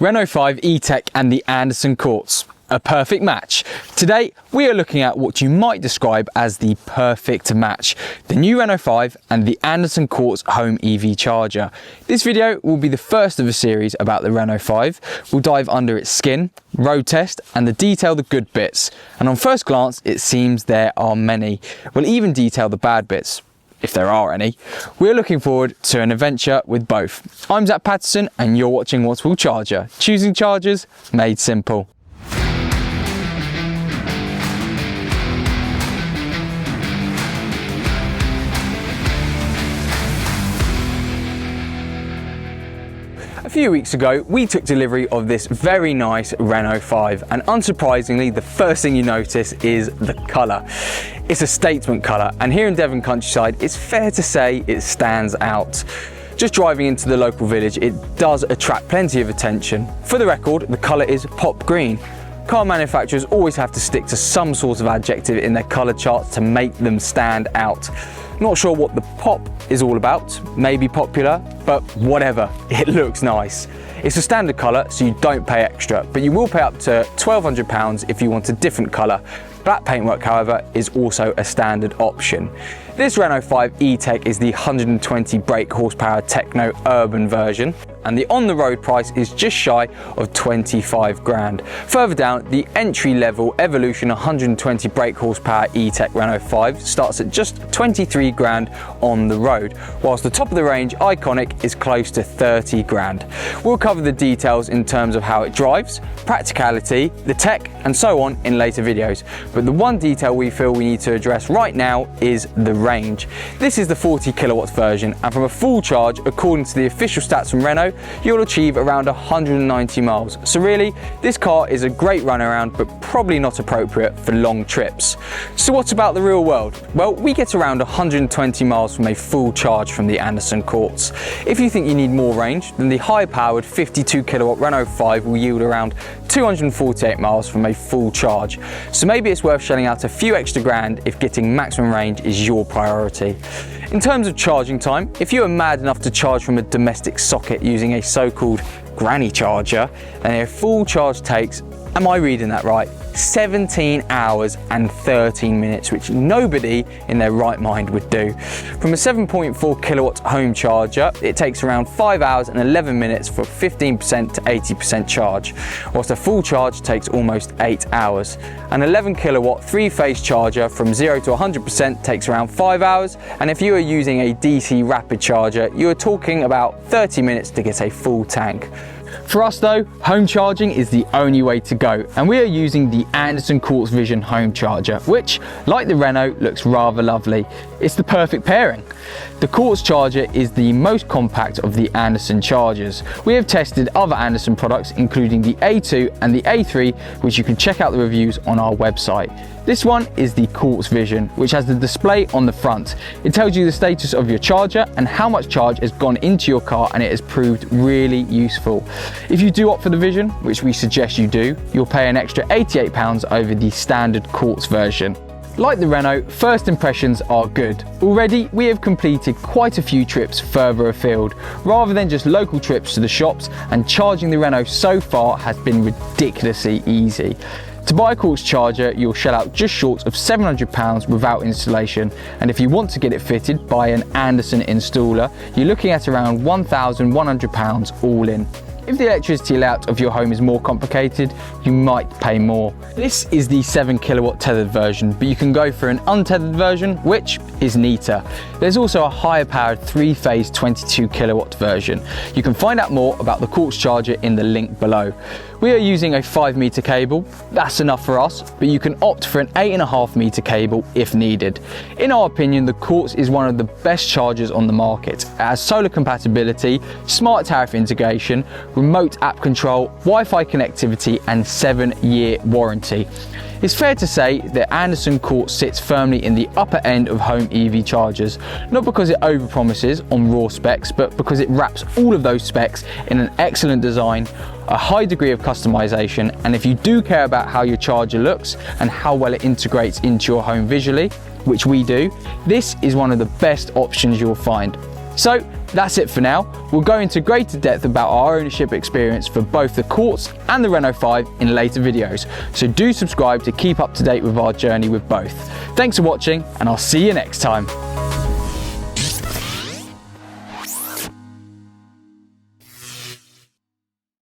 Renault 5 E-Tech and the Andersen Quartz. A perfect match. Today we are looking at what you might describe as the perfect match, the new Renault 5 and the Andersen Quartz home EV charger. This video will be the first of a series about the Renault 5. We'll dive under its skin, road test and detail the good bits. And on first glance it seems there are many. We'll even detail the bad bits, if there are any. We're looking forward to an adventure with both. I'm Zach Patterson and you're watching What Will Charger, choosing chargers made simple. A few weeks ago, we took delivery of this very nice Renault 5, and unsurprisingly, the first thing you notice is the colour. It's a statement colour, and here in Devon countryside, it's fair to say it stands out. Just driving into the local village, it does attract plenty of attention. For the record, the colour is pop green. Car manufacturers always have to stick to some sort of adjective in their colour charts to make them stand out. Not sure what the pop is all about, maybe popular, but whatever, it looks nice. It's a standard colour, so you don't pay extra, but you will pay up to £1,200 if you want a different colour. Black paintwork, however, is also a standard option. This Renault 5 E-Tech is the 120 brake horsepower techno urban version, and the on-the-road price is just shy of 25 grand. Further down, the entry-level Evolution 120 brake horsepower E-Tech Renault 5 starts at just 23 grand on the road, whilst the top of the range Iconic is close to 30 grand. We'll cover the details in terms of how it drives, practicality, the tech, and so on in later videos. But the one detail we feel we need to address right now is the range. This is the 40 kilowatt version, and from a full charge, according to the official stats from Renault, you'll achieve around 190 miles. So really, this car is a great run around, but probably not appropriate for long trips. So what about the real world? Well, we get around 120 miles from a full charge from the Andersen Quartz. If you think you need more range, then the high-powered 52 kilowatt Renault 5 will yield around 248 miles from a full charge. So maybe it's worth shelling out a few extra grand if getting maximum range is your priority. In terms of charging time, if you are mad enough to charge from a domestic socket using a so-called granny charger, then a full charge takes, am I reading that right, 17 hours and 13 minutes, which nobody in their right mind would do. From a 7.4 kilowatt home charger, it takes around 5 hours and 11 minutes for 15% to 80% charge, whilst a full charge takes almost 8 hours. An 11 kilowatt three-phase charger from 0 to 100% takes around 5 hours, and if you are using a DC rapid charger, you are talking about 30 minutes to get a full tank. For us though, home charging is the only way to go, and we are using the Andersen Quartz Vision home charger, which, like the Renault, looks rather lovely. It's the perfect pairing. The Quartz charger is the most compact of the Andersen chargers. We have tested other Andersen products, including the A2 and the A3, which you can check out the reviews on our website. This one is the Quartz Vision, which has the display on the front. It tells you the status of your charger and how much charge has gone into your car, and it has proved really useful. If you do opt for the Vision, which we suggest you do, you'll pay an extra £88 over the standard Quartz version. Like the Renault, first impressions are good. Already, we have completed quite a few trips further afield, rather than just local trips to the shops, and charging the Renault so far has been ridiculously easy. To buy a Quartz charger, you'll shell out just short of £700 without installation, and if you want to get it fitted by an Andersen installer, you're looking at around £1,100 all in. If the electricity layout of your home is more complicated, you might pay more. This is the 7 kilowatt tethered version, but you can go for an untethered version, which is neater. There's also a higher powered 3-phase 22 kilowatt version. You can find out more about the Quartz charger in the link below. We are using a 5-meter cable. That's enough for us, but you can opt for an 8.5-meter cable if needed. In our opinion, the Quartz is one of the best chargers on the market. It has solar compatibility, smart tariff integration, remote app control, Wi-Fi connectivity, and 7-year warranty. It's fair to say that Andersen Quartz sits firmly in the upper end of home EV chargers, not because it overpromises on raw specs, but because it wraps all of those specs in an excellent design, a high degree of customization, and if you do care about how your charger looks and how well it integrates into your home visually, which we do, this is one of the best options you'll find. So that's it for now. We'll go into greater depth about our ownership experience for both the Quartz and the Renault 5 in later videos, so do subscribe to keep up to date with our journey with both. Thanks for watching, and I'll see you next time.